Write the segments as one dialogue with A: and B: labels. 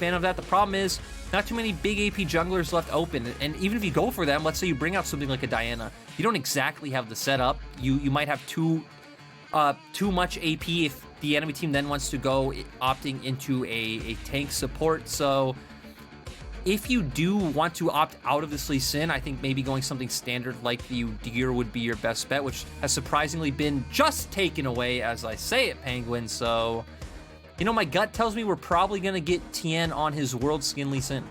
A: fan of that. The problem is not too many big AP junglers left open, and even if you go for them, let's say you bring out something like a Diana, you don't exactly have the setup. You might have too much AP if the enemy team then wants to go opting into a tank support. So if you do want to opt out of this Lee Sin, I think maybe going something standard like the Udyr would be your best bet, which has surprisingly been just taken away as I say it, Penguin. So, you know, my gut tells me we're probably going to get Tien on his world skin Lee Sin.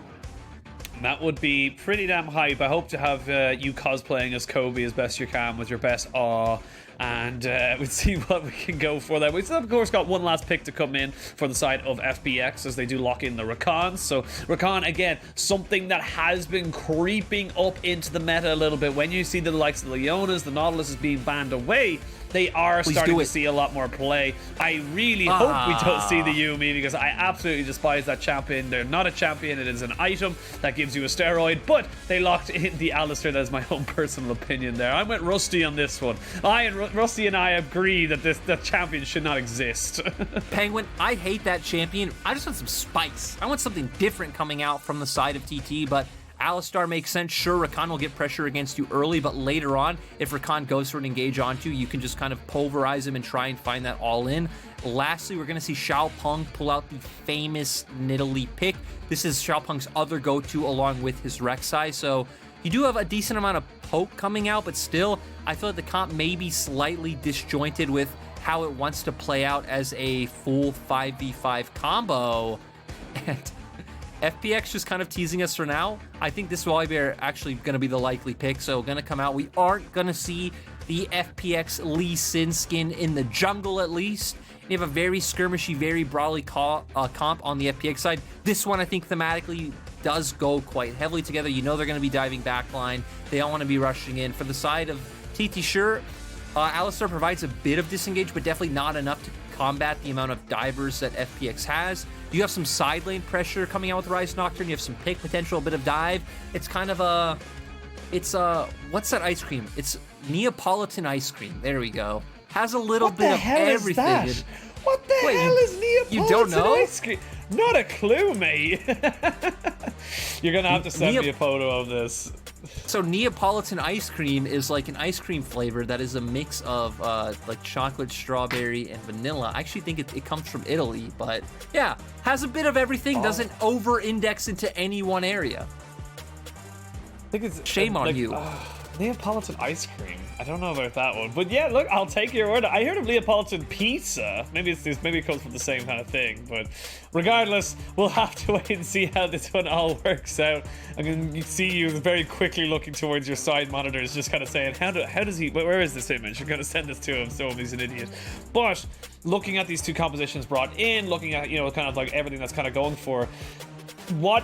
B: That would be pretty damn hype. I hope to have you cosplaying as Kobe as best you can with your best awe, and we'll see what we can go for there. We still, of course, got one last pick to come in for the side of FPX as they do lock in the Rakan. So Rakan, again, something that has been creeping up into the meta a little bit. When you see the likes of the Leonas, the Nautilus is being banned away, they are starting to see a lot more play. I really hope we don't see the Yuumi, because I absolutely despise that champion. They're not a champion, it is an item that gives you a steroid, but they locked in the Alistar. That's my own personal opinion there. I went Rusty on this one. Rusty and I agree that the champion should not exist.
A: Penguin, I hate that champion. I just want some spice. I want something different coming out from the side of TT, but Alistar makes sense. Sure, Rakan will get pressure against you early, but later on, if Rakan goes for an engage onto you, you can just kind of pulverize him and try and find that all in. Lastly, we're going to see Xiaopeng pull out the famous Nidalee pick. This is Xiaopeng's other go-to along with his Rek'Sai, so you do have a decent amount of poke coming out, but still, I feel like the comp may be slightly disjointed with how it wants to play out as a full 5v5 combo. And FPX just kind of teasing us for now. I think this Volibear actually going to be the likely pick, so going to come out. We aren't going to see the FPX Lee Sin skin in the jungle, at least. You have a very skirmishy, very brawly comp on the FPX side. This one, I think, thematically does go quite heavily together. You know they're going to be diving backline. They don't want to be rushing in. For the side of TT, sure, Alistar provides a bit of disengage, but definitely not enough to combat the amount of divers that FPX has. You have some side lane pressure coming out with Ryze Nocturne. You have some pick potential, a bit of dive. It's kind of a... what's that ice cream? It's Neapolitan ice cream. There we go. Has a little bit of everything.
B: What the hell is Neapolitan
A: you don't know?
B: ice cream? Not a clue, mate. You're going to have to send me a photo of this.
A: So Neapolitan ice cream is like an ice cream flavor that is a mix of like chocolate, strawberry, and vanilla. I actually think it comes from Italy, but yeah, has a bit of everything, doesn't over-index into any one area.
B: I think it's
A: shame on you.
B: Neapolitan ice cream. I don't know about that one, but yeah, look, I'll take your word. I heard of Neapolitan pizza. Maybe it comes from the same kind of thing, but regardless, we'll have to wait and see how this one all works out. I can see you very quickly looking towards your side monitors, just kind of saying, how does he? Where is this image? You're gonna send this to him, so he's an idiot. But looking at these two compositions brought in, looking at kind of like everything that's kind of going for, what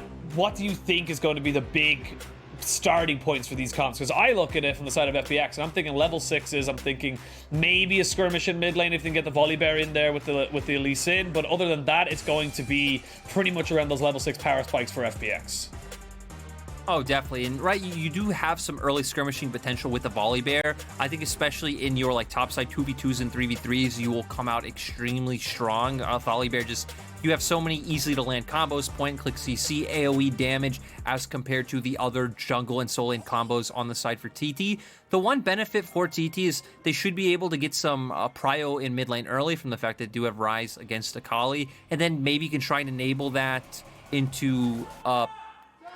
B: do you think is going to be the big starting points for these comps? Because I look at it from the side of FPX and I'm thinking level 6s, I'm thinking maybe a skirmish in mid lane if you can get the Volibear in there with the Lee Sin, but other than that, it's going to be pretty much around those level 6 power spikes for FPX.
A: Oh, definitely. And right, you do have some early skirmishing potential with the Volibear. I think especially in your like topside 2v2s and 3v3s, you will come out extremely strong. Volibear just, you have so many easily to land combos, point and click CC, AoE damage as compared to the other jungle and soul lane combos on the side for TT. The one benefit for TT is they should be able to get some prio in mid lane early from the fact that they do have Ryze against Akali, and then maybe you can try and enable that into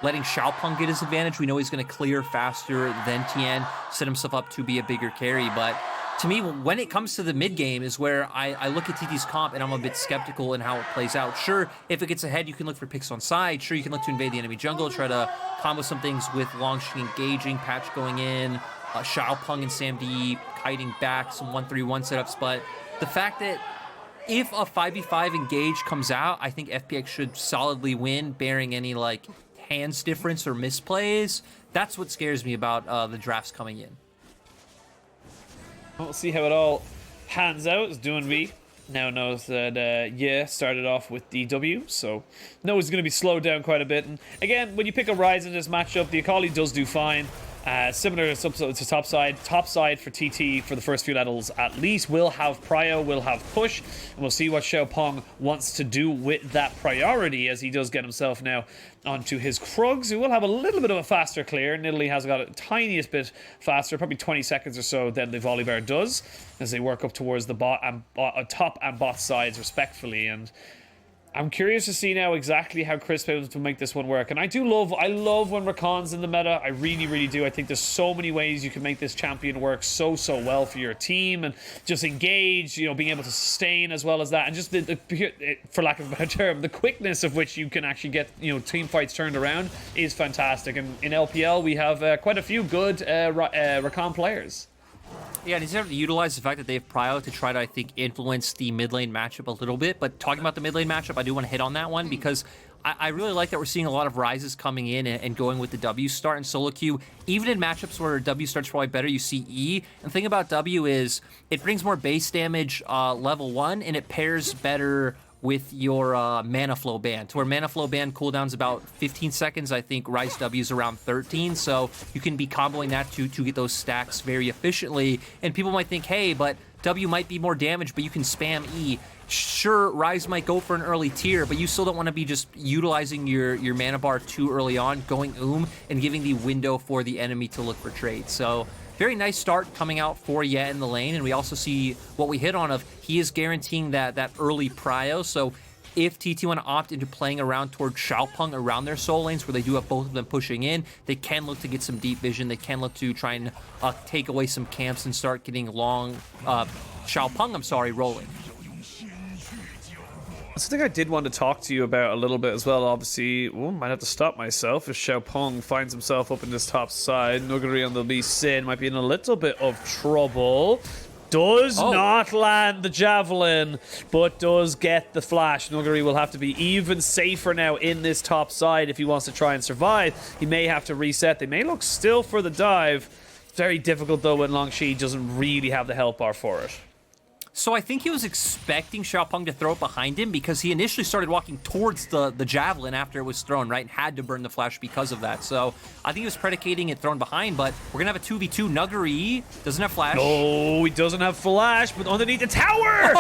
A: letting Xiaopeng get his advantage. We know he's going to clear faster than Tien, set himself up to be a bigger carry, but to me, when it comes to the mid game is where I look at TT's comp and I'm a bit skeptical in how it plays out. Sure, if it gets ahead, you can look for picks on side. Sure, you can look to invade the enemy jungle, try to combo some things with Langx engaging, patch going in, Xiaopeng and Sam D kiting back, some 1-3-1 setups, but the fact that if a 5v5 engage comes out, I think FPX should solidly win, bearing any like hands difference or misplays. That's what scares me about the drafts coming in.
B: We'll see how it all pans out. As Doinb now knows that started off with DW, so knows he's going to be slowed down quite a bit. And again, when you pick a Ryze in this matchup, the Akali does do fine. Similar to top side. Top side for TT for the first few levels at least will have prio, will have push, and we'll see what Xiaopeng wants to do with that priority as he does get himself now onto his Krugs, who will have a little bit of a faster clear. Nidalee has got a tiniest bit faster, probably 20 seconds or so than the Volibear does, as they work up towards the top and bot sides respectfully. And I'm curious to see now exactly how Chris is able to make this one work. And I love when Rakan's in the meta. I really, really do. I think there's so many ways you can make this champion work so well for your team, and just engage, you know, being able to sustain as well as that. And just for lack of a better term, the quickness of which you can actually get, you know, team fights turned around is fantastic. And in LPL, we have quite a few good Rakan players.
A: Yeah, and he's having to utilize the fact that they have prio to try to, I think, influence the mid lane matchup a little bit. But talking about the mid lane matchup, I do want to hit on that one because I really like that we're seeing a lot of Ryzes coming in and going with the W start and solo queue. Even in matchups where W start's probably better, you see E. And the thing about W is it brings more base damage level 1, and it pairs better with your mana flow ban, to where mana flow ban cooldown's about 15 seconds. I think Ryze W is around 13, so you can be comboing that to get those stacks very efficiently. And people might think, hey, but W might be more damage, but you can spam E. Sure, Ryze might go for an early tier, but you still don't want to be just utilizing your mana bar too early on, going and giving the window for the enemy to look for trades. So very nice start coming out for Ye in the lane, and we also see what we hit on of he is guaranteeing that early prio. So if TT want to opt into playing around toward Xiaopeng around their soul lanes, where they do have both of them pushing in, they can look to get some deep vision. They can look to try and take away some camps and start getting Xiaopeng, rolling.
B: Something I did want to talk to you about a little bit as well. Obviously, might have to stop myself if Xiaopeng finds himself up in this top side. Nuguri on the Lee Sin might be in a little bit of trouble. Does not land the javelin, but does get the flash. Nuguri will have to be even safer now in this top side if he wants to try and survive. He may have to reset. They may look still for the dive. Very difficult though when Langx doesn't really have the health bar for it.
A: So I think he was expecting Xiaopeng to throw it behind him because he initially started walking towards the javelin after it was thrown, right? And had to burn the flash because of that. So I think he was predicating it thrown behind, but we're going to have a 2v2. Nuguri doesn't have flash.
B: No, he doesn't have flash, but underneath the tower!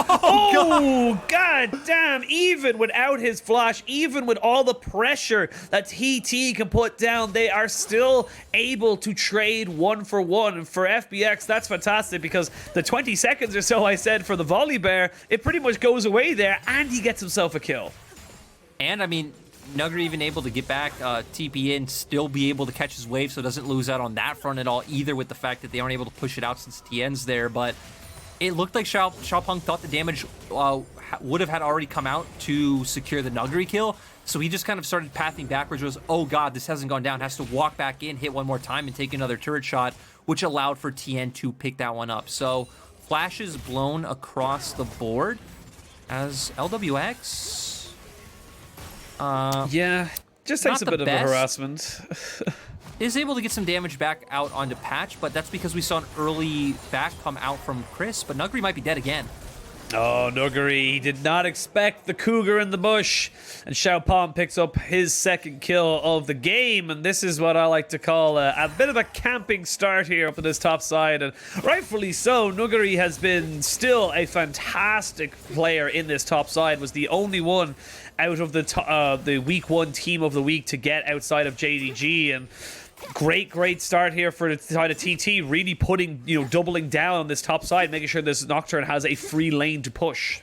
B: God damn. Even without his flash, even with all the pressure that TT can put down, they are still able to trade 1-for-1. And for FPX, that's fantastic because the 20 seconds or so I said for the Volibear, it pretty much goes away there, and he gets himself a kill.
A: And I mean, Nuguri even able to get back TP in, still be able to catch his wave, so doesn't lose out on that front at all either, with the fact that they aren't able to push it out since TN's there. But it looked like Xiaopeng thought the damage would have had already come out to secure the Nuguri kill, so he just kind of started pathing backwards. Was, oh god, this hasn't gone down, has to walk back in, hit one more time, and take another turret shot, which allowed for TN to pick that one up. So flashes blown across the board as Lwx.
B: Yeah, just takes a bit of a harassment.
A: Is able to get some damage back out onto Patch, but that's because we saw an early back come out from Chris, but Nuguri might be dead again.
B: Oh, Nuguri did not expect the cougar in the bush, and Xiaopeng picks up his second kill of the game, and this is what I like to call a bit of a camping start here up in this top side, and rightfully so. Nuguri has been still a fantastic player in this top side, was the only one out of the week 1 team of the week to get outside of JDG, and great start here for the side of TT, really putting, doubling down on this top side, making sure this Nocturne has a free lane to push.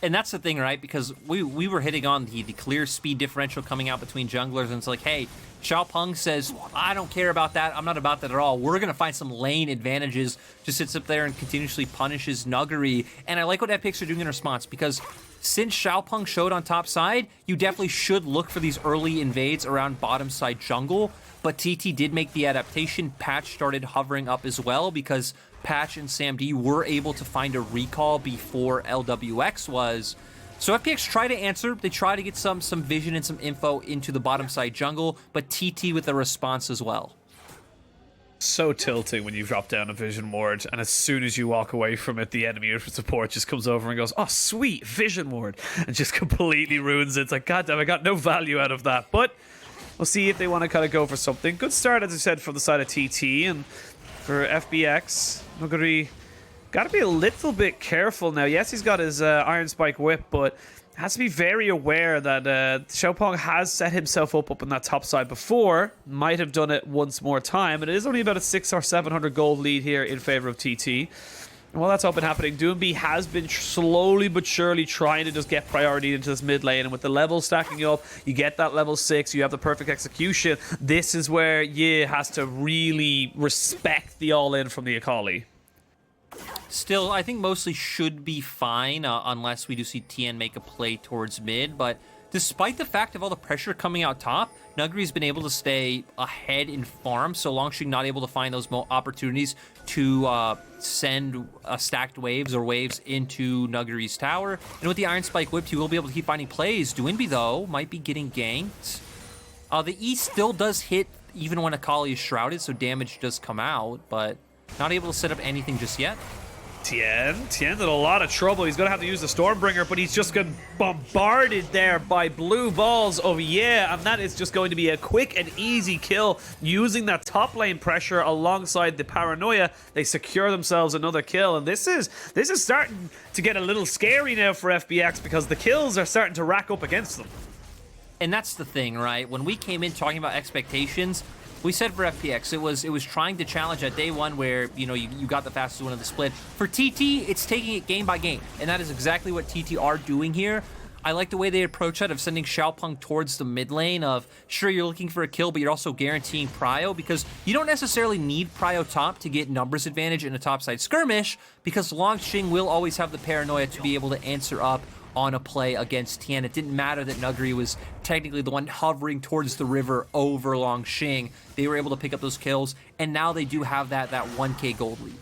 A: And that's the thing, right? Because we were hitting on the clear speed differential coming out between junglers, and it's like, hey, Xiaopeng says, I don't care about that. I'm not about that at all. We're going to find some lane advantages. Just sits up there and continuously punishes Nuguri. And I like what FPX are doing in response, because since Xiaopeng showed on top side, you definitely should look for these early invades around bottom side jungle. But TT did make the adaptation. Patch started hovering up as well, because Patch and SamD were able to find a recall before Lwx was. So FPX try to answer. They try to get some vision and some info into the bottom side jungle, but TT with a response as well.
B: So tilting when you drop down a vision ward, and as soon as you walk away from it, the enemy support just comes over and goes, oh sweet, vision ward, and just completely ruins it. It's like, god damn, I got no value out of that. But We'll see if they want to kind of go for something. Good start, as I said, from the side of TT. And for FPX, Nuguri got to be a little bit careful now. Yes, he's got his Iron Spike Whip, but has to be very aware that Xiaopeng has set himself up in that top side before. Might have done it once more time. And it is only about a 600 or 700 gold lead here in favor of TT. And while that's all been happening, Doinb has been slowly but surely trying to just get priority into this mid lane. And with the levels stacking up, you get that level 6, you have the perfect execution. This is where Yi has to really respect the all-in from the Akali.
A: Still, I think mostly should be fine, unless we do see Tien make a play towards mid. But despite the fact of all the pressure coming out top, Nuguri's been able to stay ahead in farm, so Langx not able to find those opportunities to send stacked waves or waves into Nuguri's tower. And with the Iron Spike whipped, he will be able to keep finding plays. Doinb, though, might be getting ganked. The E still does hit even when Akali is shrouded, so damage does come out, but not able to set up anything just yet.
B: Tien's in a lot of trouble. He's going to have to use the Stormbringer, but he's just getting bombarded there by blue balls of and that is just going to be a quick and easy kill using that top lane pressure alongside the paranoia. They secure themselves another kill, and this is starting to get a little scary now for FPX because the kills are starting to rack up against them.
A: And that's the thing, right? When we came in talking about expectations, we said for FPX, it was trying to challenge at day one where, you know, you got the fastest win of the split. For TT, it's taking it game by game, and that is exactly what TT are doing here. I like the way they approach that of sending Xiaopeng towards the mid lane of, sure, you're looking for a kill, but you're also guaranteeing prio, because you don't necessarily need prio top to get numbers advantage in a topside skirmish, because Langx will always have the paranoia to be able to answer up on a play against Tien. It didn't matter that Nuguri was technically the one hovering towards the river over Langx. They were able to pick up those kills, and now they do have that 1k gold lead.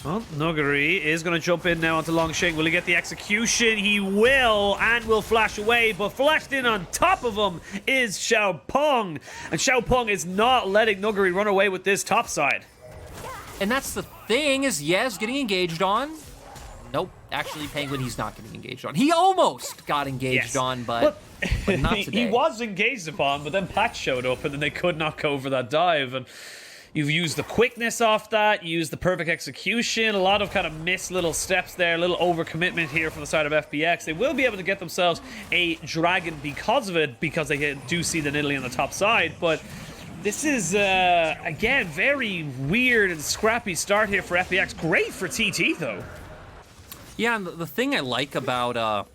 B: Well, Nuguri is going to jump in now onto Langx. Will he get the execution? He will, and will flash away, but flashed in on top of him is Xiaopeng. And Xiaopeng is not letting Nuguri run away with this top side.
A: And that's the thing, is Yes getting engaged on. Nope, actually, Penguin, he's not getting engaged on. He almost got engaged on, but not today.
B: He was engaged upon, but then Patch showed up, and then they could not go for that dive. And you've used the quickness off that, you used the perfect execution, a lot of kind of missed little steps there, a little overcommitment here from the side of FPX. They will be able to get themselves a dragon because of it, because they do see the Nidalee on the top side, but this is, again, very weird and scrappy start here for FPX. Great for TT, though.
A: Yeah, and the thing I like about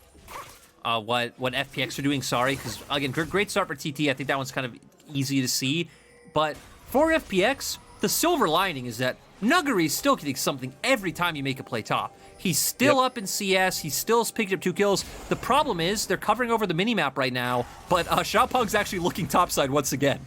A: what FPX are doing, because, again, great start for TT. I think that one's kind of easy to see. But for FPX, the silver lining is that Nuguri's still getting something every time you make a play top. He's still up in CS. He still has picked up 2 kills. The problem is they're covering over the minimap right now, but Xiaopeng's actually looking topside once again.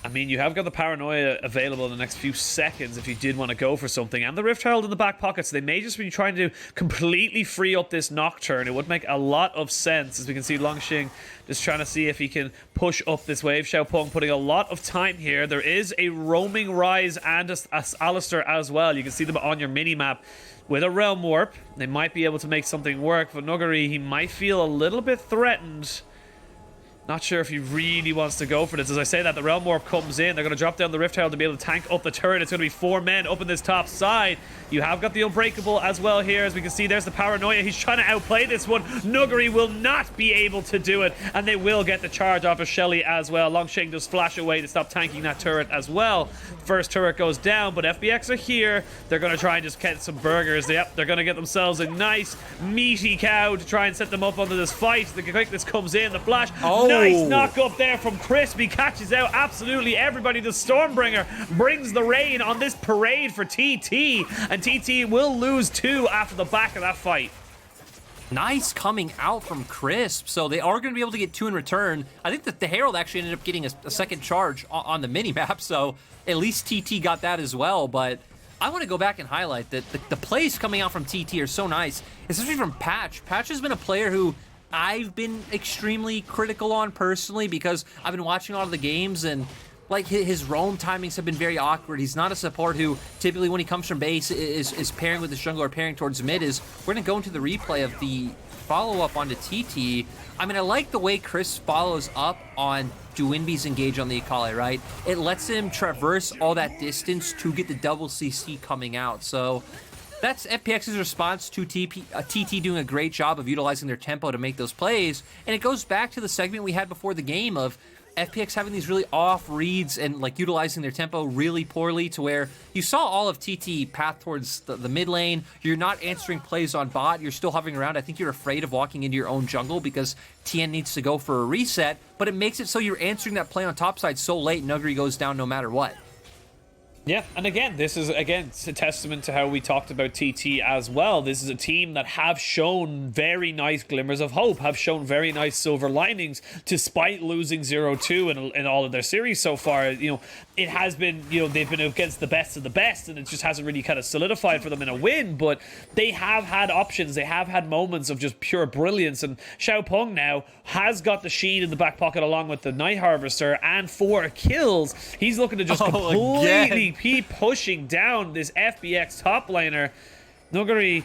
B: I mean, you have got the paranoia available in the next few seconds if you did want to go for something, and the Rift Herald in the back pocket, so they may just be trying to completely free up this Nocturne. It would make a lot of sense, as we can see Langx just trying to see if he can push up this wave. Xiaopeng putting a lot of time here. There is a roaming Ryze and a Alistar as well. You can see them on your mini-map. With a Realm Warp, they might be able to make something work, but Nuguri, he might feel a little bit threatened. Not sure if he really wants to go for this. As I say that, the Realm Warp comes in. They're going to drop down the Rift Herald to be able to tank up the turret. It's going to be 4 men up in this top side. You have got the Unbreakable as well here. As we can see, there's the Paranoia. He's trying to outplay this one. Nuguri will not be able to do it. And they will get the charge off of Shelly as well. Langx does flash away to stop tanking that turret as well. First turret goes down, but FBX are here. They're going to try and just get some burgers. Yep, they're going to get themselves a nice, meaty cow to try and set them up onto this fight. The quickness comes in. The flash. Nice knock up there from Crisp. He catches out absolutely everybody. The Stormbringer brings the rain on this parade for TT. And TT will lose 2 after the back of that fight.
A: Nice coming out from Crisp. So they are going to be able to get 2 in return. I think that the Herald actually ended up getting a second charge on the minimap. So at least TT got that as well. But I want to go back and highlight that the plays coming out from TT are so nice, especially from Patch. Patch has been a player who I've been extremely critical on personally, because I've been watching a lot of the games, and like his roam timings have been very awkward. He's not a support who typically, when he comes from base, is pairing with the jungle or pairing towards mid. We're going to go into the replay of the follow-up onto TT, I mean, I like the way Chris follows up on Doinb's engage on the Akali, right? It lets him traverse all that distance to get the double CC coming out. So that's FPX's response to TT doing a great job of utilizing their tempo to make those plays. And it goes back to the segment we had before the game of FPX having these really off reads and like utilizing their tempo really poorly, to where you saw all of TT path towards the mid lane. You're not answering plays on bot. You're still hovering around. I think you're afraid of walking into your own jungle because TN needs to go for a reset, but it makes it so you're answering that play on top side so late, Nuguri goes down no matter what.
B: Yeah, and again, this is a testament to how we talked about TT as well. This is a team that have shown very nice glimmers of hope, have shown very nice silver linings, despite losing 0-2 in all of their series so far. You know, it has been, you know, they've been against the best of the best, and it just hasn't really kind of solidified for them in a win, but they have had options. They have had moments of just pure brilliance, and Xiaopeng now has got the Sheen in the back pocket along with the Night Harvester and 4 kills. He's looking to just completely keep pushing down this FPX top laner. Nuguri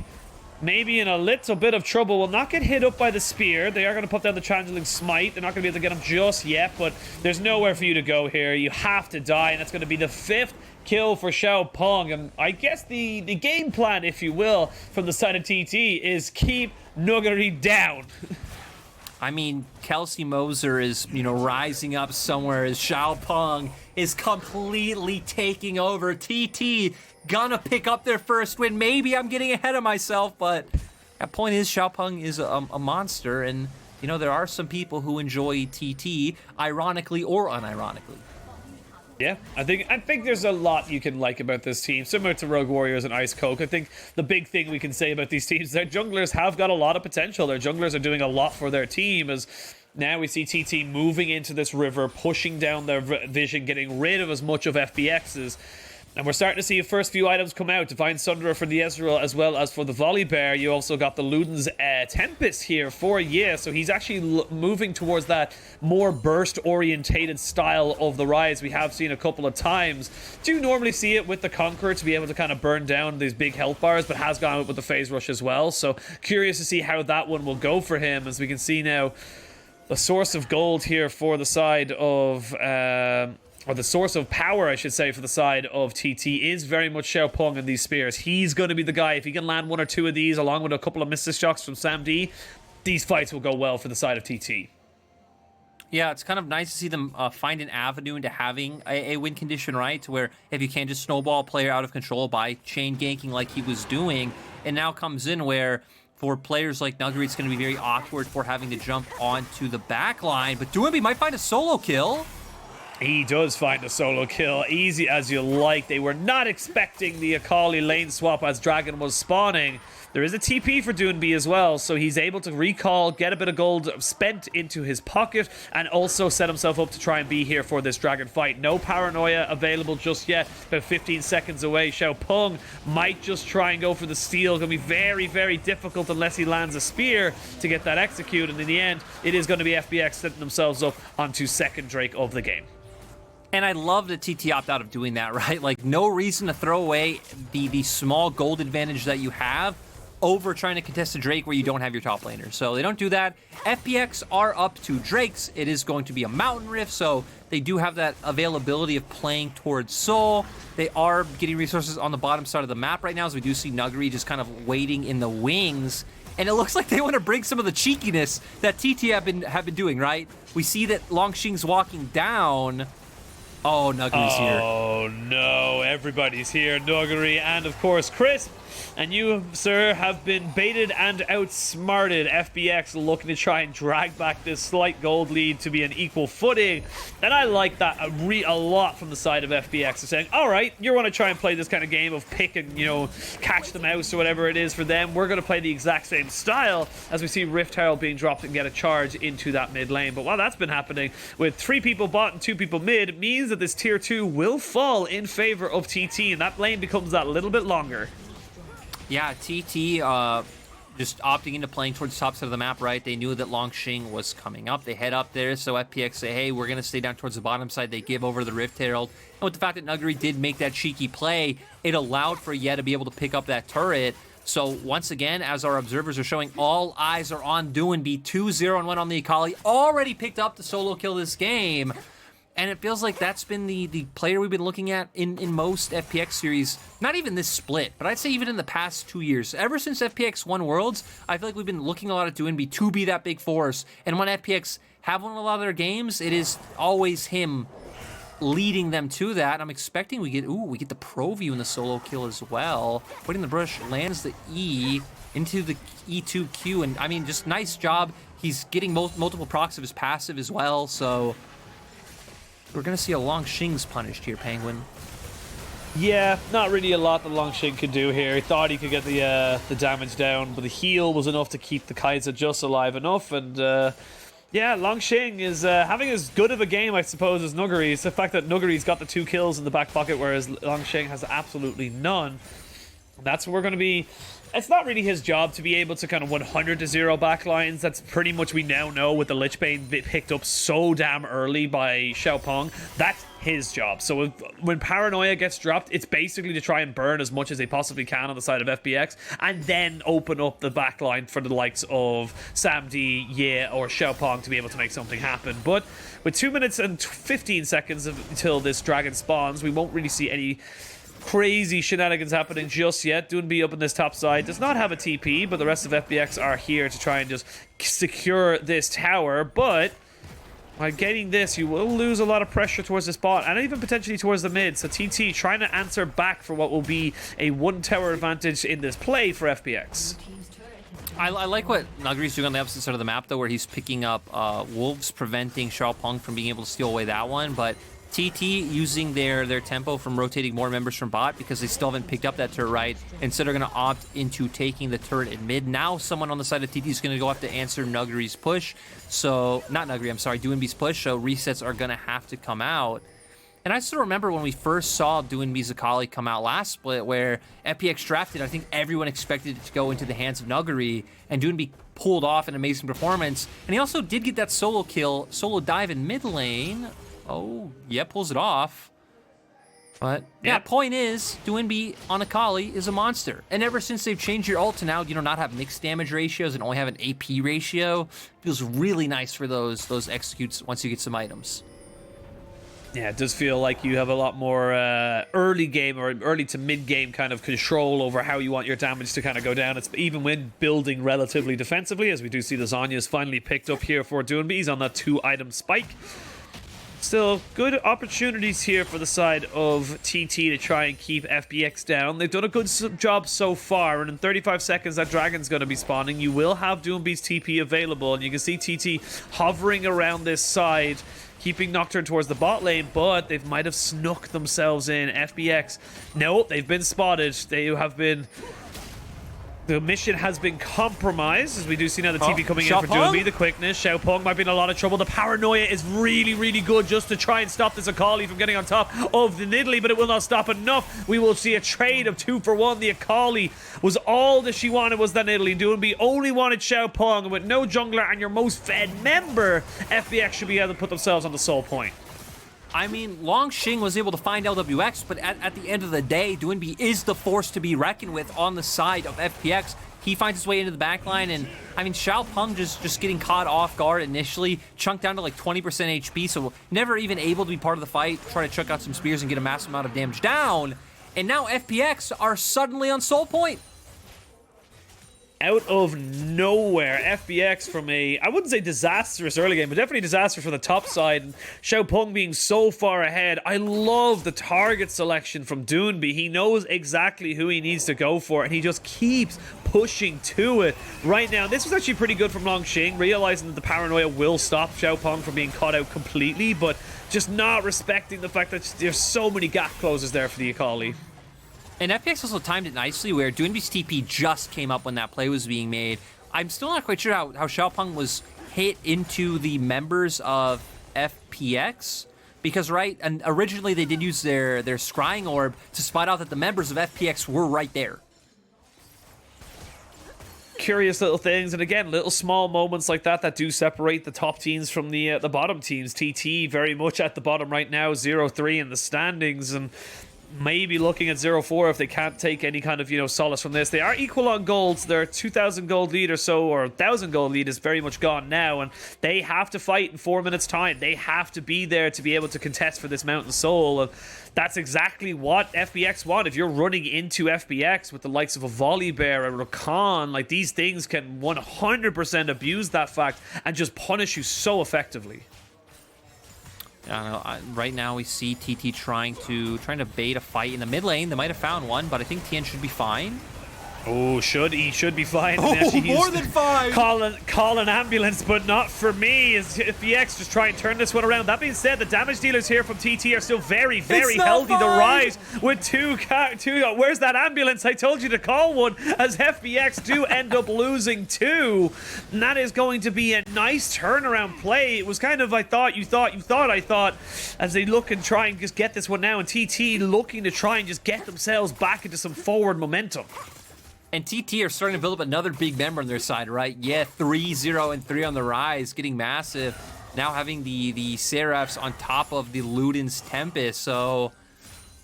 B: maybe in a little bit of trouble. Will not get hit up by the spear. They are going to put down the Changeling Smite. They're not going to be able to get him just yet, but there's nowhere for you to go here. You have to die, and that's going to be the 5th kill for Xiaopeng. And I guess the game plan, if you will, from the side of TT is keep Nuguri down.
A: I mean, Kelsey Moser is, you know, rising up somewhere as Xiaopeng is completely taking over. TT gonna pick up their first win. Maybe I'm getting ahead of myself, but that point is Xiaopeng is a monster, and, you know, there are some people who enjoy TT, ironically or unironically.
B: Yeah, I think there's a lot you can like about this team, similar to Rogue Warriors and Ice Coke. I think the big thing we can say about these teams is their junglers have got a lot of potential. Their junglers are doing a lot for their team, as now we see TT moving into this river, pushing down their vision, getting rid of as much of FPX's. And we're starting to see the first few items come out. Divine Sunderer for the Ezreal as well as for the Volibear. You also got the Luden's Tempest here for so he's actually moving towards that more burst-orientated style of the Ryze we have seen a couple of times. Do normally see it with the Conqueror to be able to kind of burn down these big health bars, but has gone with the Phase Rush as well. So curious to see how that one will go for him, as we can see now the source of gold here for the side of... or the source of power, I should say, for the side of TT is very much Xiaopeng and these spears. He's going to be the guy. If he can land 1 or 2 of these, along with a couple of Mystic Shocks from Sam D, these fights will go well for the side of TT.
A: Yeah, it's kind of nice to see them find an avenue into having a win condition, right? To where if you can just snowball a player out of control by chain ganking like he was doing, it now comes in where for players like Nuguri, it's going to be very awkward for having to jump onto the back line. But Doinb might find a solo kill.
B: He does find a solo kill, easy as you like. They were not expecting the Akali lane swap as Dragon was spawning. There is a TP for Doinb as well, so he's able to recall, get a bit of gold spent into his pocket, and also set himself up to try and be here for this Dragon fight. No paranoia available just yet, about 15 seconds away. Xiaopeng might just try and go for the steal. It's going to be very, very difficult unless he lands a spear to get that executed, and in the end, it is going to be FPX setting themselves up onto second Drake of the game.
A: And I love that TT opt out of doing that, right? Like, no reason to throw away the small gold advantage that you have over trying to contest a Drake where you don't have your top laner. So they don't do that. FPX are up to Drakes. It is going to be a Mountain Rift, so they do have that availability of playing towards Soul. They are getting resources on the bottom side of the map right now, as we do see Nuguri just kind of waiting in the wings. And it looks like they want to bring some of the cheekiness that TT have been doing, right? We see that Langxing's walking down. Oh, Nuguri's here.
B: Oh, no. Everybody's here. Nuguri and, of course, Crisp. And you, sir, have been baited and outsmarted. FPX looking to try and drag back this slight gold lead to be an equal footing. And I like that a lot from the side of FPX. They're saying, all right, you want to try and play this kind of game of pick and, you know, catch the mouse or whatever it is for them. We're going to play the exact same style as we see Rift Herald being dropped and get a charge into that mid lane. But while that's been happening, with 3 people bot and 2 people mid, it means that this tier 2 will fall in favor of TT, and that lane becomes that little bit longer.
A: Yeah, TT just opting into playing towards the top side of the map, right? They knew that Langxing was coming up. They head up there, so FPX say, hey, we're going to stay down towards the bottom side. They give over the Rift Herald. And with the fact that Nuguri did make that cheeky play, it allowed for Ye to be able to pick up that turret. So once again, as our observers are showing, all eyes are on Doinb. 2-0-1 on the Akali. Already picked up the solo kill this game. And it feels like that's been the player we've been looking at in most FPX series. Not even this split, but I'd say even in the past 2 years. Ever since FPX won Worlds, I feel like we've been looking a lot at Doinb to be that big force. And when FPX have won a lot of their games, it is always him leading them to that. I'm expecting we get the pro view in the solo kill as well. Waiting the brush, lands the E into the E2Q, and I mean, just nice job. He's getting multiple procs of his passive as well, so we're gonna see a Langx punished here, Penguin.
B: Yeah, not really a lot that Langx could do here. He thought he could get the damage down, but the heal was enough to keep the Kaisa just alive enough, and yeah, Langx is having as good of a game, I suppose, as Nuguri. It's the fact that Nuguri's got the 2 kills in the back pocket, whereas Langx has absolutely none. That's what we're going to be... It's not really his job to be able to kind of 100-0 backlines. That's pretty much we now know with the Lich Bane picked up so damn early by Xiaopeng. That's his job. So when Paranoia gets dropped, it's basically to try and burn as much as they possibly can on the side of FPX and then open up the backline for the likes of Samdi, Ye, or Xiaopeng to be able to make something happen. But with 2 minutes and 15 seconds until this dragon spawns, we won't really see any crazy shenanigans happening just yet. Doinb up in this top side does not have a TP, but the rest of FPX are here to try and just secure this tower. But by getting this, you will lose a lot of pressure towards the bot and even potentially towards the mid. So TT trying to answer back for what will be a 1 tower advantage in this play for FPX.
A: I like what Nuguri's doing on the opposite side of the map, though, where he's picking up wolves, preventing Xiaopeng from being able to steal away that one. But TT using their tempo from rotating more members from bot because they still haven't picked up that turret right. Instead, are going to opt into taking the turret in mid. Now, someone on the side of TT is going to go have to answer Nuguri's push. So, not Nuguri, I'm sorry, Doinb's push. So, resets are going to have to come out. And I still remember when we first saw Doinb's Akali come out last split, where FPX drafted, I think everyone expected it to go into the hands of Nuguri, and Doinb pulled off an amazing performance. And he also did get that solo kill, solo dive in mid lane. Oh, yeah, pulls it off. But, yeah, point is, Doinb on Akali is a monster. And ever since they've changed your ult to now, not have mixed damage ratios and only have an AP ratio, feels really nice for those executes once you get some items.
B: Yeah, it does feel like you have a lot more early game or early to mid game kind of control over how you want your damage to kind of go down. It's even when building relatively defensively, as we do see the Zhonya's finally picked up here for Doinb. He's on that 2-item spike. Still, good opportunities here for the side of TT to try and keep FPX down. They've done a good job so far, and in 35 seconds that dragon's going to be spawning. You will have Doinb's TP available, and you can see TT hovering around this side, keeping Nocturne towards the bot lane, but they might have snuck themselves in. FPX, no, they've been spotted. They have been... The mission has been compromised, as we do see now the TP coming in for Doinb. The quickness. Xiaopeng might be in a lot of trouble. The paranoia is really, really good just to try and stop this Akali from getting on top of the Nidalee, but it will not stop enough. We will see a trade of 2 for 1. The Akali was all that she wanted was that Nidalee. Doinb only wanted Xiaopeng, and with no jungler and your most fed member, FPX should be able to put themselves on the soul point.
A: I mean, Langx was able to find LWX, but at the end of the day, Doinb is the force to be reckoned with on the side of FPX. He finds his way into the backline, and I mean, Xiaopeng just getting caught off guard initially, chunked down to like 20% HP, so never even able to be part of the fight, try to chuck out some spears and get a massive amount of damage down. And now FPX are suddenly on soul point.
B: Out of nowhere, FPX from a, I wouldn't say disastrous early game, but definitely disastrous from the top side. And Xiaopeng being so far ahead. I love the target selection from Doinb. He knows exactly who he needs to go for, and he just keeps pushing to it. Right now, this was actually pretty good from Langx, realizing that the paranoia will stop Xiaopeng from being caught out completely, but just not respecting the fact that there's so many gap closes there for the Akali.
A: And FPX also timed it nicely, where Doinb's TP just came up when that play was being made. I'm still not quite sure how Xiaopeng was hit into the members of FPX, because, right, and originally they did use their scrying orb to spot out that the members of FPX were right there.
B: Curious little things, and again, little small moments like that do separate the top teams from the bottom teams. TT very much at the bottom right now, 0-3 in the standings, and maybe looking at 0-4 if they can't take any kind of, solace from this. They are equal on golds. Their 2,000 gold lead or so, or 1,000 gold lead is very much gone now, and they have to fight in 4 minutes time. They have to be there to be able to contest for this Mountain Soul, and that's exactly what FPX want. If you're running into FPX with the likes of a Volibear, a Rakan, like, these things can 100% abuse that fact and just punish you so effectively.
A: I don't know. Right now we see TT trying to bait a fight in the mid lane. They might have found one, but I think TN should be fine.
B: Oh, he should be fine.
A: Oh, more than fine.
B: Call an ambulance, but not for me. As FPX just try and turn this one around. That being said, the damage dealers here from TT are still very, very healthy. The Ryze with two. Where's that ambulance? I told you to call one. As FPX do end up losing 2, and that is going to be a nice turnaround play. It was kind of I thought, as they look and try and just get this one now, and TT looking to try and just get themselves back into some forward momentum.
A: And TT are starting to build up another big member on their side, right? Yeah, 3-0 and 3 on the Ryze, getting massive. Now having the Seraphs on top of the Luden's Tempest. So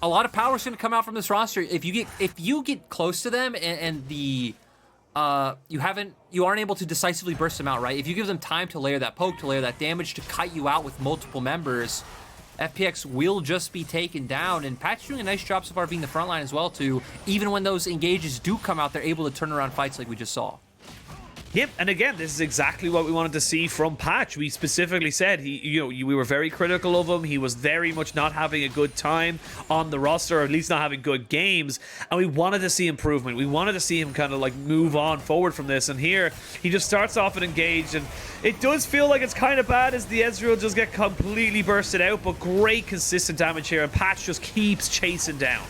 A: a lot of power is going to come out from this roster. If you get close to them and you aren't able to decisively burst them out, right? If you give them time to layer that poke, to layer that damage, to kite you out with multiple members, FPX will just be taken down, and Pat's doing a nice job so far being the front line as well, too. Even when those engages do come out, they're able to turn around fights like we just saw.
B: Yep, and again, this is exactly what we wanted to see from Patch. We specifically said we were very critical of him. He was very much not having a good time on the roster, or at least not having good games. And we wanted to see improvement. We wanted to see him kind of like move on forward from this. And here, he just starts off and engaged, and it does feel like it's kind of bad as the Ezreal just get completely bursted out. But great consistent damage here, and Patch just keeps chasing down.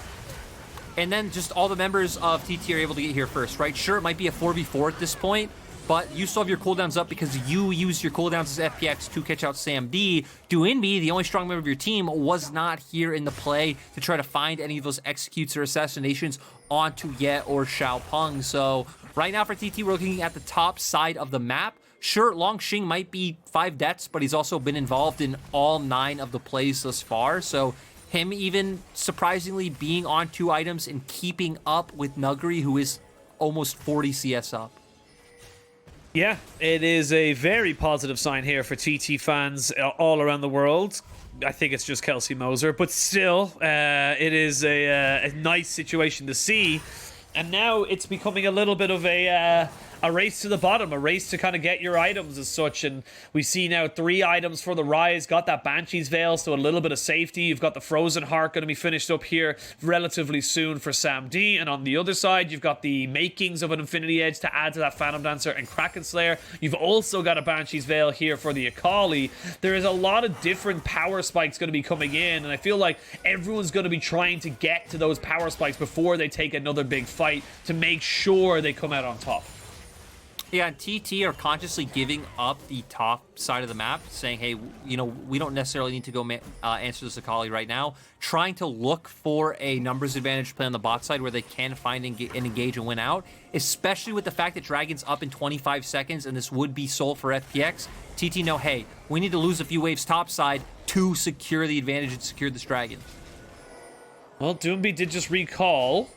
A: And then just all the members of TT are able to get here first, right? Sure, it might be a 4v4 at this point, but you still have your cooldowns up because you used your cooldowns as FPX to catch out Sam D. Doinb, the only strong member of your team, was not here in the play to try to find any of those executes or assassinations onto Yet or Xiaopeng. So right now for TT, we're looking at the top side of the map. Sure, Langx might be 5 deaths, but he's also been involved in all 9 of the plays thus far. So him even surprisingly being on 2 items and keeping up with Nuguri, who is almost 40 CS up.
B: Yeah, it is a very positive sign here for TT fans all around the world. I think it's just Kelsey Moser, but still, it is a nice situation to see. And now it's becoming a little bit of a race to the bottom, a race to kind of get your items as such. And we see now 3 items for the Ryze. Got that Banshee's Veil, so a little bit of safety. You've got the Frozen Heart going to be finished up here relatively soon for Sam D. And on the other side, you've got the makings of an Infinity Edge to add to that Phantom Dancer and Kraken Slayer. You've also got a Banshee's Veil here for the Akali. There is a lot of different power spikes going to be coming in, and I feel like everyone's going to be trying to get to those power spikes before they take another big fight to make sure they come out on top.
A: Yeah, and TT are consciously giving up the top side of the map, saying, hey, we don't necessarily need to go answer this Akali right now. Trying to look for a numbers advantage play on the bot side where they can find and engage and win out, especially with the fact that Dragon's up in 25 seconds and this would be soul for FPX. TT know, hey, we need to lose a few waves top side to secure the advantage and secure this Dragon.
B: Well, Doinb did just recall.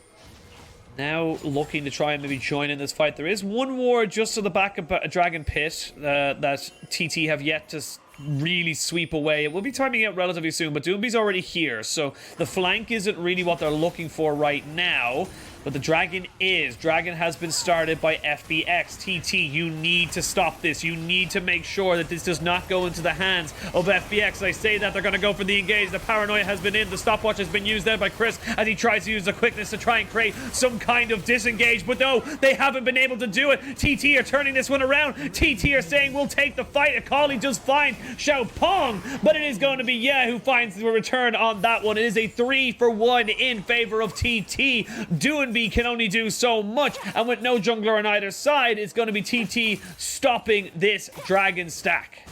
B: Now looking to try and maybe join in this fight. There is one more just to the back of a Dragon Pit that TT have yet to really sweep away. It will be timing out relatively soon, but Doinb's already here, so the flank isn't really what they're looking for right now. But the Dragon is. Dragon has been started by FPX. TT, you need to stop this. You need to make sure that this does not go into the hands of FPX. I say that they're going to go for the engage. The paranoia has been in. The stopwatch has been used there by Chris as he tries to use the quickness to try and create some kind of disengage. But no, they haven't been able to do it. TT are turning this one around. TT are saying, we'll take the fight. Akali does find Xiaopeng, but it is going to be Yeah who finds the return on that one. It is a 3-for-1 in favor of TT. Doinb can only do so much, and with no jungler on either side, it's going to be TT stopping this Dragon stack.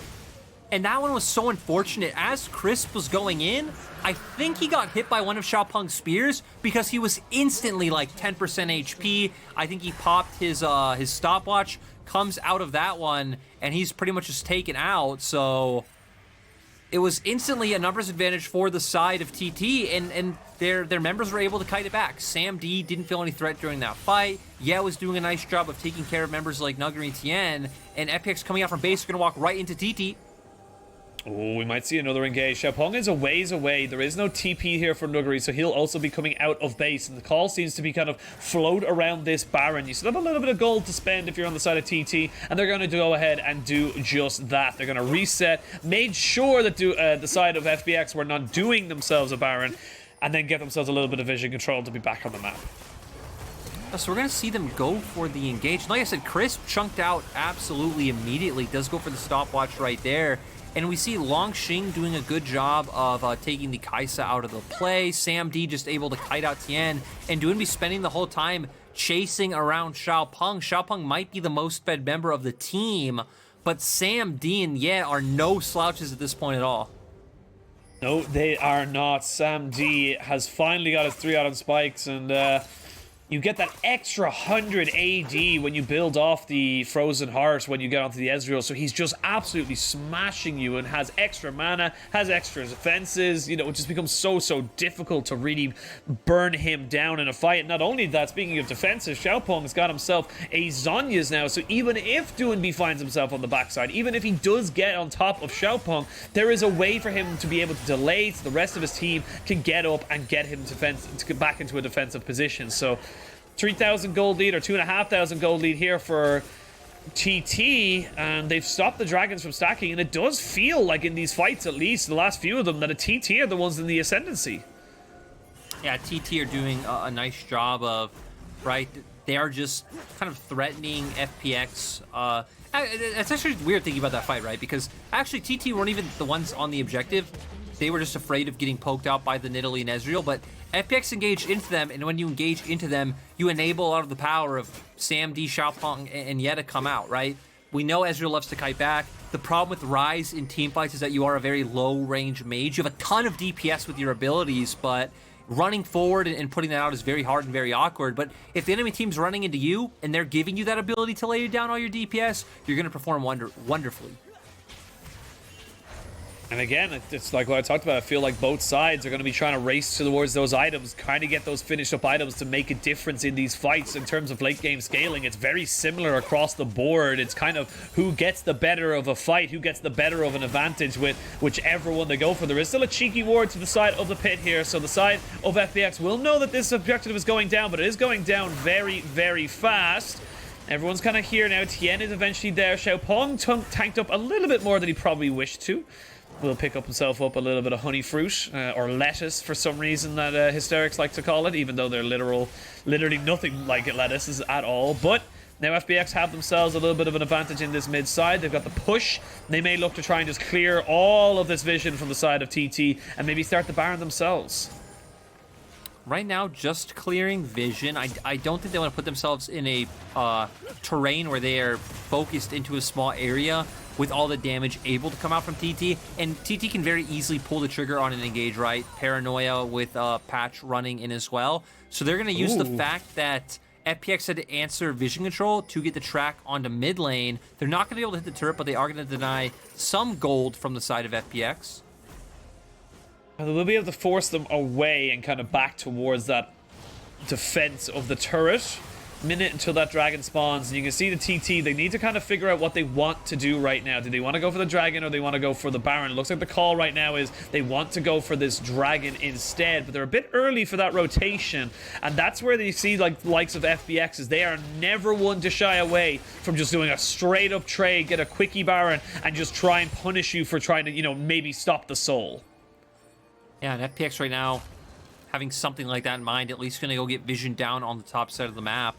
A: And that one was so unfortunate. As Crisp was going in, I think he got hit by one of Xiaopeng's spears because he was instantly like 10% HP. I think he popped his stopwatch, comes out of that one, and he's pretty much just taken out. So it was instantly a numbers advantage for the side of TT, and their members were able to kite it back. Sam D didn't feel any threat during that fight. Yeah, was doing a nice job of taking care of members like Nuguri and Tien, and FPX coming out from base are going to walk right into TT.
B: Oh, we might see another engage. Xiaopeng is a ways away. There is no TP here for Nuguri, so he'll also be coming out of base. And the call seems to be kind of float around this Baron. You still have a little bit of gold to spend if you're on the side of TT, and they're going to go ahead and do just that. They're going to reset, made sure that the side of FPX were not doing themselves a Baron, and then get themselves a little bit of vision control to be back on the map.
A: So we're going to see them go for the engage. Like I said, Crisp chunked out absolutely immediately. Does go for the stopwatch right there. And we see Langx doing a good job of taking the Kaisa out of the play. Sam D just able to kite out Tien. And Doinb spending the whole time chasing around Xiaopeng. Xiaopeng might be the most fed member of the team, but Sam D and Ye are no slouches at this point at all.
B: No, they are not. Sam D has finally got his 3 out on spikes, and you get that extra 100 AD when you build off the Frozen Heart when you get onto the Ezreal. So he's just absolutely smashing you and has extra mana, has extra defenses. You know, it just becomes so difficult to really burn him down in a fight. And not only that, speaking of defenses, Xiaopeng's got himself a Zhonya's now. So even if Doinb finds himself on the backside, even if he does get on top of Xiaopeng, there is a way for him to be able to delay so the rest of his team can get up and get him to get back into a defensive position. So 3,000 gold lead, or 2,500 gold lead here for TT, and they've stopped the dragons from stacking, and it does feel like in these fights, at least the last few of them, that a TT are the ones in the ascendancy.
A: Yeah, TT are doing a nice job of, right, they are just kind of threatening FPX. It's actually weird thinking about that fight, right, because actually TT weren't even the ones on the objective. They were just afraid of getting poked out by the Nidalee and Ezreal, but FPX engaged into them, and when you engage into them, you enable a lot of the power of Sam D, Xiaopeng, and Ye to come out, right? We know Ezreal loves to kite back. The problem with Ryze in teamfights is that you are a very low-range mage. You have a ton of DPS with your abilities, but running forward and putting that out is very hard and very awkward. But if the enemy team's running into you, and they're giving you that ability to lay down all your DPS, you're going to perform wonderfully.
B: And again, it's like what I talked about. I feel like both sides are going to be trying to race towards those items, kind of get those finished up items to make a difference in these fights. In terms of late game scaling, it's very similar across the board. It's kind of who gets the better of a fight, who gets the better of an advantage with whichever one they go for. There is still a cheeky ward to the side of the pit here, so the side of FPX will know that this objective is going down, but it is going down very fast. Everyone's kind of here now. Tien is eventually there. Xiaopeng tanked up a little bit more than he probably wished to. Will pick up himself up a little bit of honey fruit, or lettuce for some reason that hysterics like to call it, even though they're literally nothing like it lettuces at all. But now FPX have themselves a little bit of an advantage in this mid side. They've got the push. They may look to try and just clear all of this vision from the side of TT and maybe start the Baron themselves.
A: Right now, just clearing vision. I don't think they want to put themselves in a terrain where they are focused into a small area with all the damage able to come out from TT. And TT can very easily pull the trigger on an engage, right? Paranoia with Patch running in as well. So they're going to use the fact that FPX had to answer vision control to get the track onto mid lane. They're not going to be able to hit the turret, but they are going to deny some gold from the side of FPX.
B: We'll be able to force them away and kind of back towards that defense of the turret. Minute until that dragon spawns, and you can see the TT, they need to kind of figure out what they want to do right now. Do they want to go for the dragon, or they want to go for the Baron? It looks like the call right now is they want to go for this dragon instead, but they're a bit early for that rotation, and that's where they see like likes of FPX is they are never one to shy away from just doing a straight up trade, get a quickie Baron, and just try and punish you for trying to, you know, maybe stop the soul.
A: Yeah, and FPX right now, having something like that in mind, at least going to go get vision down on the top side of the map.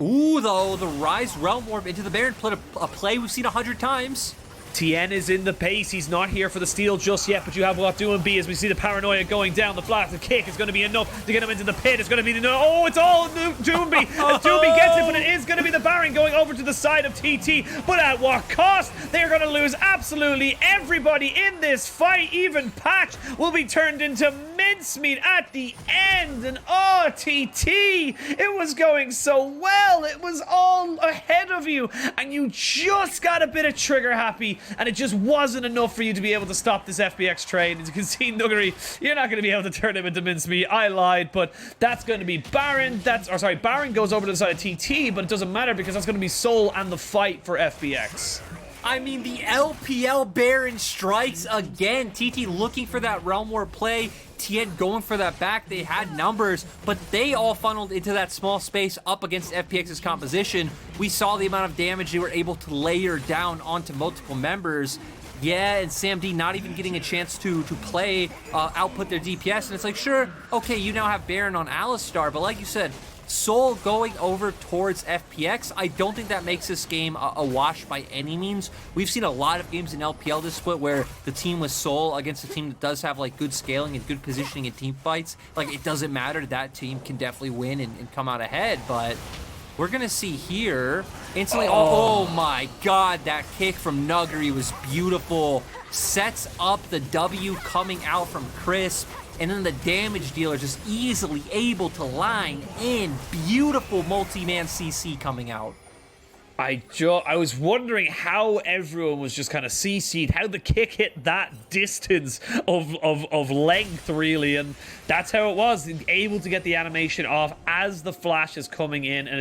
A: Ooh, though, the Ryze Realm Orb into the Baron, a play we've seen 100 times.
B: Tien is in the base. He's not here for the steal just yet, but you have what Doinb as we see the paranoia going down. The flash, the kick is going to be enough to get him into the pit. It's going to be oh, it's all Doinb. As Doinb gets it, but it is going to be the Baron going over to the side of TT. But at what cost? They're going to lose absolutely everybody in this fight. Even Patch will be turned into mincemeat at the end. And oh, TT, it was going so well. It was all ahead of you, and you just got a bit of trigger happy and it just wasn't enough for you to be able to stop this FPX trade. As you can see, Nuguri, you're not going to be able to turn him into mincemeat. I lied, but that's going to be Baron. Baron goes over to the side of TT, but it doesn't matter because that's going to be Soul and the fight for FPX.
A: I mean, the LPL Baron strikes again. TT looking for that Realm War play. Tien going for that back. They had numbers, but they all funneled into that small space up against FPX's composition. We saw the amount of damage they were able to layer down onto multiple members. Yeah, and Sam D not even getting a chance to play, output their DPS. And it's like, sure, okay, you now have Baron on Alistar, but like you said, Soul going over towards FPX, I don't think that makes this game a wash by any means. We've seen a lot of games in LPL this split where the team with Soul against a team that does have like good scaling and good positioning in team fights. Like, it doesn't matter, that team can definitely win and come out ahead, but we're gonna see here instantly. Oh my god, that kick from Nuguri was beautiful. Sets up the W coming out from Crisp. And then the damage dealer just easily able to line in. Beautiful multi-man CC coming out.
B: I was wondering how everyone was just kind of CC'd, how the kick hit that distance of length, really, and that's how it was. Able to get the animation off as the flash is coming in, and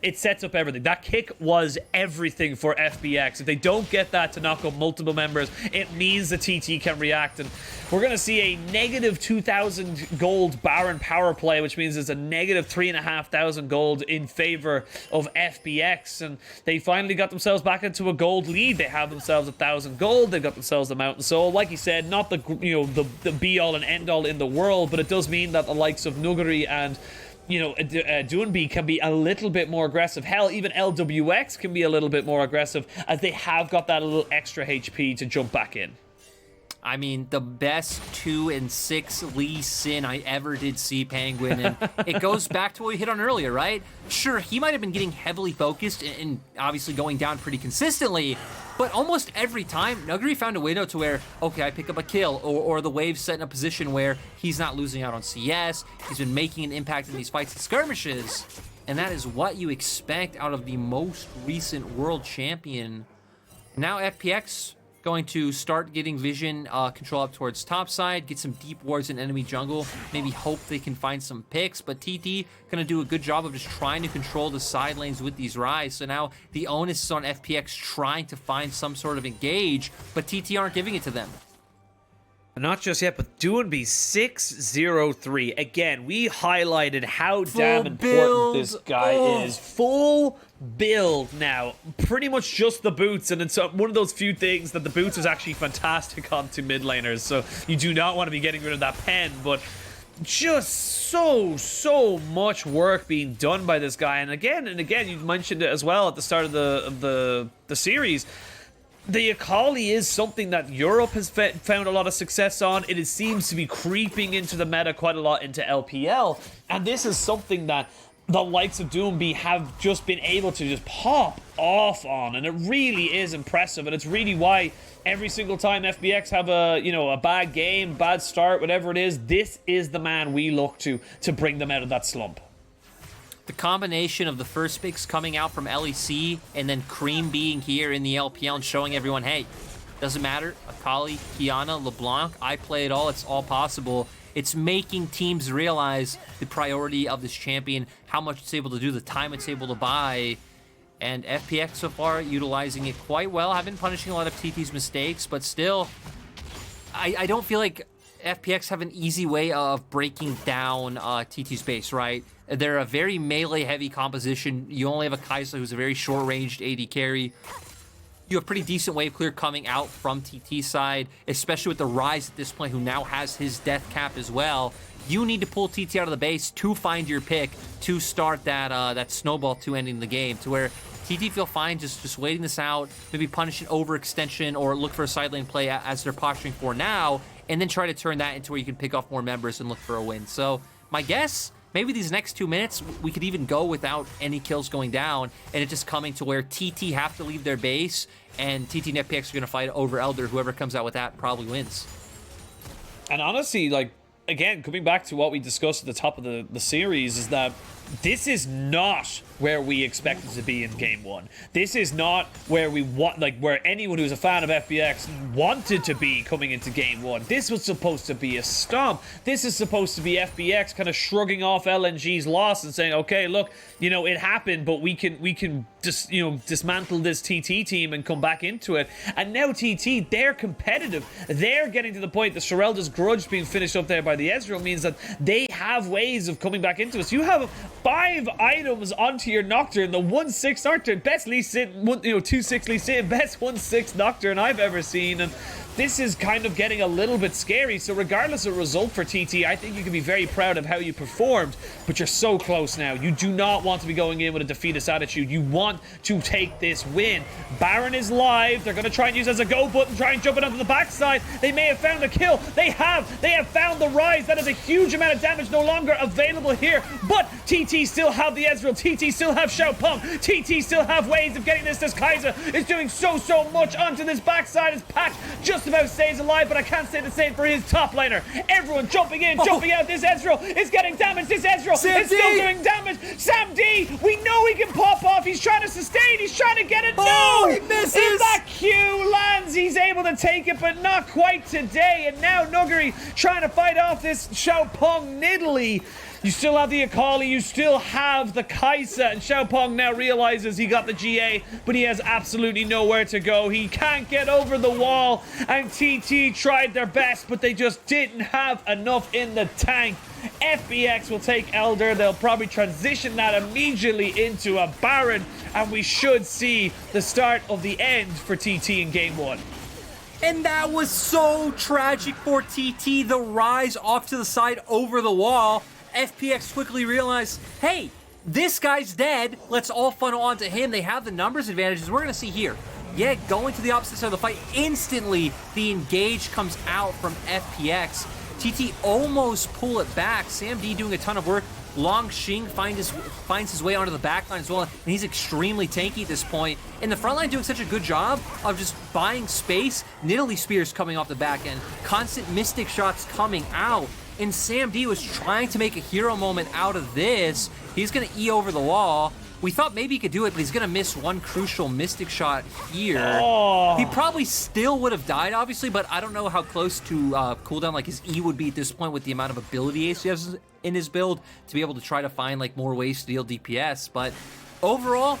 B: it sets up everything. That kick was everything for FPX. If they don't get that to knock up multiple members, it means the TT can react, and we're going to see a negative 2,000 gold Baron power play, which means it's a negative 3,500 gold in favor of FPX, and they finally got themselves back into a gold lead. They have themselves 1,000 gold. They've got themselves the Mountain Soul. Like you said, not the the be-all and end-all in the world, but it does mean that the likes of Nuguri and Doinb can be a little bit more aggressive. Hell, even Lwx can be a little bit more aggressive as they have got that little extra HP to jump back in.
A: I mean, the best 2-6 Lee Sin I ever did see, Penguin, and it goes back to what we hit on earlier, right? Sure, he might have been getting heavily focused and obviously going down pretty consistently, but almost every time, Nuguri found a window to where, okay, I pick up a kill, or the wave's set in a position where he's not losing out on CS, he's been making an impact in these fights and skirmishes, and that is what you expect out of the most recent world champion. Now FPX going to start getting vision control up towards top side, get some deep wards in enemy jungle, maybe hope they can find some picks, but TT gonna do a good job of just trying to control the side lanes with these Ryze. So now the onus is on FPX trying to find some sort of engage, but TT aren't giving it to them.
B: Not just yet, but Doinb 603. Again, we highlighted how damn important this guy is. Full build now. Pretty much just the boots, and it's one of those few things that the boots is actually fantastic onto mid laners, so you do not want to be getting rid of that pen, but just so much work being done by this guy. And again, you mentioned it as well at the start of the series. The Akali is something that Europe has found a lot of success on. It seems to be creeping into the meta quite a lot into LPL. And this is something that the likes of Doinb have just been able to just pop off on. And it really is impressive. And it's really why every single time FPX have a bad game, bad start, whatever it is, this is the man we look to bring them out of that slump.
A: The combination of the first picks coming out from LEC and then Cream being here in the LPL and showing everyone, hey, doesn't matter, Akali, Kiana, LeBlanc, I play it all, it's all possible. It's making teams realize the priority of this champion, how much it's able to do, the time it's able to buy, and FPX so far utilizing it quite well. I've been punishing a lot of TT's mistakes, but still, I don't feel like FPX have an easy way of breaking down TT's base, right? They're a very melee-heavy composition. You only have a Kaisa who's a very short-ranged AD carry. You have pretty decent wave clear coming out from TT side, especially with the Ryze at this point, who now has his death cap as well. You need to pull TT out of the base to find your pick to start that snowball to ending the game, to where TT feel fine just waiting this out, maybe punish an overextension or look for a side lane play as they're posturing for now, and then try to turn that into where you can pick off more members and look for a win. So my guess, maybe these next 2 minutes, we could even go without any kills going down, and it just coming to where TT have to leave their base, and TT and FPX are going to fight over Elder. Whoever comes out with that probably wins.
B: And honestly, like, again, coming back to what we discussed at the top of the series, is that this is not where we expected to be in game one. This is not where we want, like, where anyone who's a fan of FPX wanted to be coming into game one. This was supposed to be a stomp. This is supposed to be FPX kind of shrugging off LNG's loss and saying, okay, look, you know, it happened, but we can just, you know, dismantle this TT team and come back into it. And now TT, they're competitive. They're getting to the point that Shirelda's grudge being finished up there by the Ezreal means that they have ways of coming back into us. You have 5 items onto your Nocturne, the 1/6 Nocturne, best Lee Sin, 2/6 Lee Sin, best 1/6 Nocturne I've ever seen, and this is kind of getting a little bit scary. So regardless of result for TT, I think you can be very proud of how you performed, but you're so close now. You do not want to be going in with a defeatist attitude. You want to take this win. Baron is live. They're going to try and use it as a go button, try and jump it onto the backside. They may have found a kill. They have found the Ryze. That is a huge amount of damage no longer available here, but TT still have the Ezreal. TT still have Xiaopeng. TT still have ways of getting this. This Kaisa is doing so much onto this backside. His pack just about stays alive, but I can't say the same for his top laner. Everyone jumping in, jumping out. This Ezreal is getting damage. This Ezreal is still doing damage. Sam D, we know he can pop off. He's trying to sustain. He's trying to get it.
A: Oh,
B: No!
A: he misses.
B: If that Q lands, he's able to take it, but not quite today. And now Nuguri trying to fight off this Xiaopeng Nidalee. You still have the Akali, you still have the Kaisa, and Xiaopeng now realizes he got the GA, but he has absolutely nowhere to go. He can't get over the wall, and TT tried their best, but they just didn't have enough in the tank. FPX will take Elder. They'll probably transition that immediately into a Baron, and we should see the start of the end for TT in game one.
A: And that was so tragic for TT. The Ryze off to the side over the wall. FPX quickly realized, hey, this guy's dead. Let's all funnel onto him. They have the numbers advantages. We're going to see here. Yeah, going to the opposite side of the fight. Instantly, the engage comes out from FPX. TT almost pull it back. Sam D doing a ton of work. Langx finds his way onto the backline as well, and he's extremely tanky at this point. And the front line doing such a good job of just buying space. Nidalee spears coming off the back end. Constant mystic shots coming out. And Sam D was trying to make a hero moment out of this. He's going to E over the wall. We thought maybe he could do it, but he's going to miss one crucial mystic shot here.
B: Oh.
A: He probably still would have died, obviously, but I don't know how close to cooldown like his E would be at this point with the amount of ability Ace he has in his build to be able to try to find like more ways to deal DPS. But overall,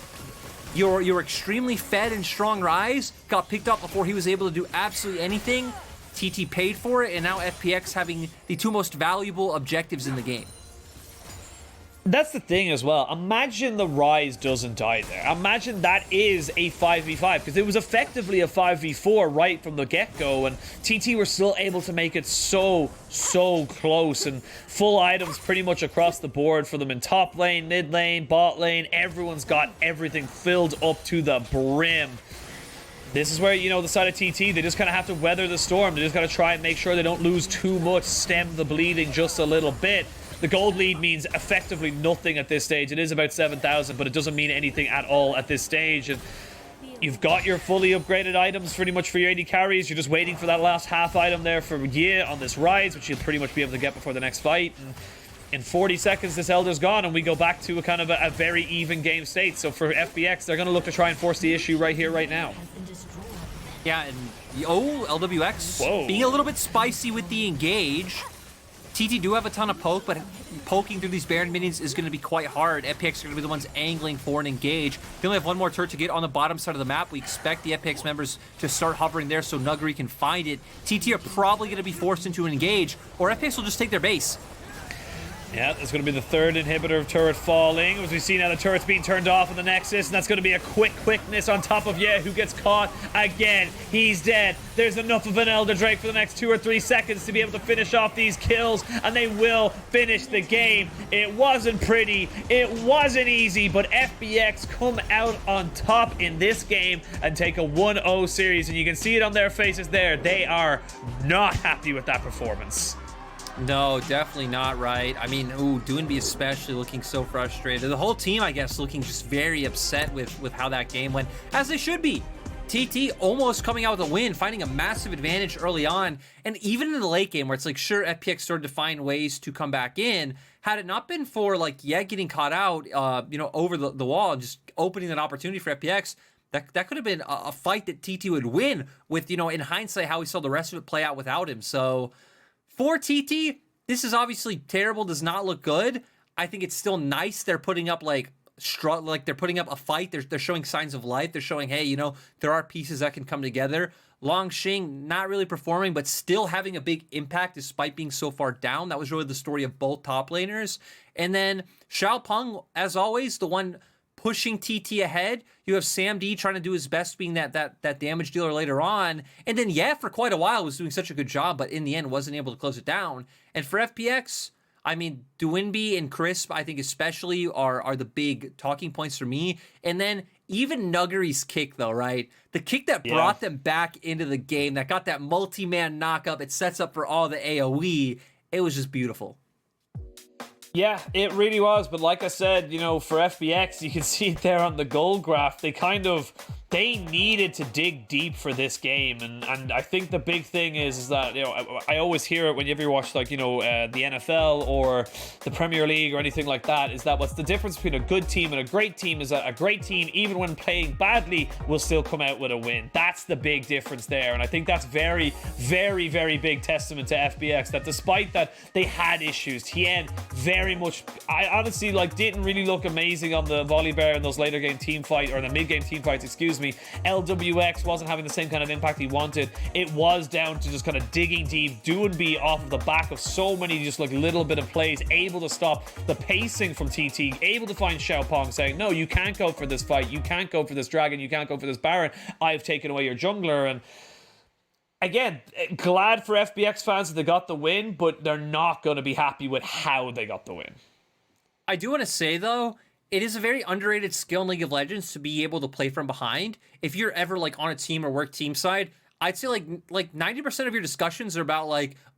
A: your extremely fed and strong Ryze got picked up before he was able to do absolutely anything. TT paid for it, and now FPX having the 2 most valuable objectives in the game.
B: That's the thing as well. Imagine the Ryze doesn't die there. Imagine that is a 5v5, because it was effectively a 5v4 right from the get-go, and TT were still able to make it so close, and full items pretty much across the board for them in top lane, mid lane, bot lane. Everyone's got everything filled up to the brim. This is where, you know, the side of TT, they just kind of have to weather the storm. They just got to try and make sure they don't lose too much, stem the bleeding just a little bit. The gold lead means effectively nothing at this stage. It is about 7,000, but it doesn't mean anything at all at this stage. And you've got your fully upgraded items pretty much for your AD carries. You're just waiting for that last half item there for Yi on this Ryze, which you'll pretty much be able to get before the next fight. And in 40 seconds, this Elder's gone, and we go back to a kind of a very even game state. So for FPX, they're going to look to try and force the issue right here, right now.
A: Yeah, and Lwx being a little bit spicy with the engage. TT do have a ton of poke, but poking through these Baron minions is going to be quite hard. FPX are going to be the ones angling for an engage. They only have one more turret to get on the bottom side of the map. We expect the FPX members to start hovering there so Nuguri can find it. TT are probably going to be forced into an engage, or FPX will just take their base.
B: Yeah, that's going to be the third inhibitor of turret falling. As we see now, the turret's being turned off in the Nexus, and that's going to be a quickness on top of who gets caught again. He's dead. There's enough of an Elder Drake for the next 2 or 3 seconds to be able to finish off these kills, and they will finish the game. It wasn't pretty. It wasn't easy, but FPX come out on top in this game and take a 1-0 series, and you can see it on their faces there. They are not happy with that performance.
A: No, definitely not right. I mean, Doinb especially looking so frustrated. The whole team, I guess, looking just very upset with how that game went, as they should be. TT almost coming out with a win, finding a massive advantage early on, and even in the late game where it's like, sure, FPX started to find ways to come back in. Had it not been for like getting caught out, over the wall and just opening that opportunity for FPX, that could have been a fight that TT would win with, in hindsight, how we saw the rest of it play out without him. So for TT, this is obviously terrible, does not look good. I think it's still nice they're putting up they're putting up a fight. They're showing signs of life. They're showing, hey, there are pieces that can come together. Langx not really performing, but still having a big impact despite being so far down. That was really the story of both top laners. And then Xiaopeng, as always, the one pushing TT ahead. You have Sam D trying to do his best being that damage dealer later on. And then, for quite a while was doing such a good job, but in the end wasn't able to close it down. And for FPX, I mean, Doinb and Crisp, I think especially, are the big talking points for me. And then even Nuguri's kick, though, right? The kick that brought them back into the game, that got that multi-man knockup, it sets up for all the AoE. It was just beautiful.
B: Yeah, it really was. But like I said, for FPX, you can see it there on the goal graph. They needed to dig deep for this game, and I think the big thing is that I always hear it whenever you watch the NFL or the Premier League or anything like that, is that what's the difference between a good team and a great team is that a great team, even when playing badly, will still come out with a win. That's the big difference there, and I think that's very, very, very big testament to FPX, that despite that they had issues, Tien very much, I honestly didn't really look amazing on the Volibear in those later game team fight, or the mid game team fights, excuse me. Lwx wasn't having the same kind of impact he wanted. It was down to just kind of digging deep, Doinb off of the back of so many just little bit of plays, able to stop the pacing from TT, able to find Xiaopeng saying, no, you can't go for this fight, you can't go for this dragon, you can't go for this Baron, I've taken away your jungler. And again, glad for FPX fans that they got the win, but they're not going to be happy with how they got the win.
A: I do want to say, though, it is a very underrated skill in League of Legends to be able to play from behind. If you're ever on a team or work team side, I'd say like 90% of your discussions are about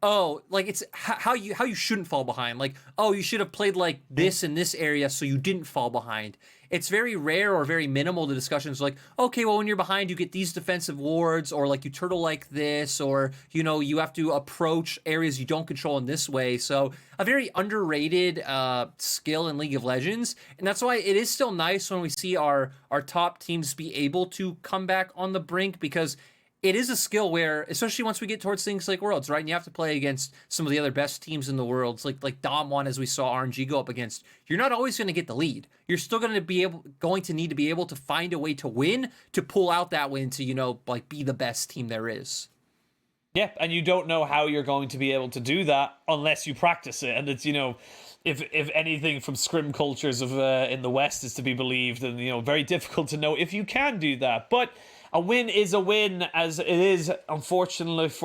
A: it's how you shouldn't fall behind. You should have played like this in this area so you didn't fall behind. It's very rare or very minimal, the discussions okay, well, when you're behind, you get these defensive wards, or you turtle like this, or, you have to approach areas you don't control in this way. So a very underrated skill in League of Legends. And that's why it is still nice when we see our top teams be able to come back on the brink, because it is a skill where, especially once we get towards things like Worlds, right? And you have to play against some of the other best teams in the world, like Dom1, as we saw RNG go up against. You're not always going to get the lead. You're still going to need to be able to find a way to win, to pull out that win, to be the best team there is.
B: Yeah, and you don't know how you're going to be able to do that unless you practice it. And it's if anything from scrim cultures of in the West is to be believed, then very difficult to know if you can do that. But a win is a win, as it is, unfortunately, for